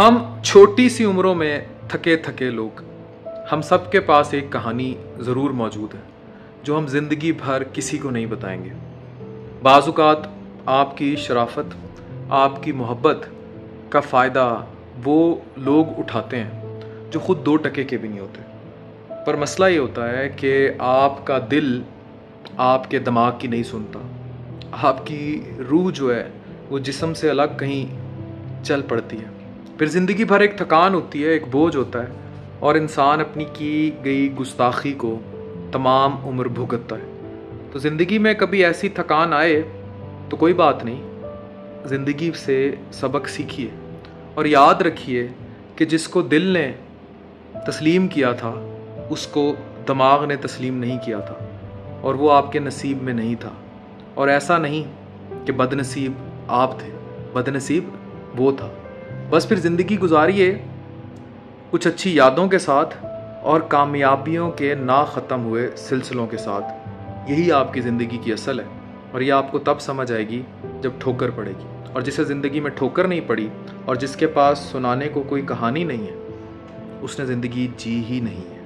हम छोटी सी उम्रों में थके थके लोग, हम सब के पास एक कहानी ज़रूर मौजूद है जो हम ज़िंदगी भर किसी को नहीं बताएंगे। बाज़-औक़ात आपकी शराफत, आपकी मोहब्बत का फ़ायदा वो लोग उठाते हैं जो ख़ुद 2 टके के भी नहीं होते। पर मसला ये होता है कि आपका दिल आपके दिमाग की नहीं सुनता, आपकी रूह जो है वो जिस्म से अलग कहीं चल पड़ती है। फिर ज़िंदगी भर एक थकान होती है, एक बोझ होता है और इंसान अपनी की गई गुस्ताखी को तमाम उम्र भुगतता है। तो ज़िंदगी में कभी ऐसी थकान आए तो कोई बात नहीं, ज़िंदगी से सबक सीखिए और याद रखिए कि जिसको दिल ने तस्लीम किया था उसको दिमाग ने तस्लीम नहीं किया था और वो आपके नसीब में नहीं था। और ऐसा नहीं कि बदनसीब आप थे, बदनसीब वो था। बस फिर ज़िंदगी गुजारिए कुछ अच्छी यादों के साथ और कामयाबियों के ना ख़त्म हुए सिलसिलों के साथ। यही आपकी ज़िंदगी की असल है और ये आपको तब समझ आएगी जब ठोकर पड़ेगी। और जिसे ज़िंदगी में ठोकर नहीं पड़ी और जिसके पास सुनाने को कोई कहानी नहीं है, उसने ज़िंदगी जी ही नहीं है।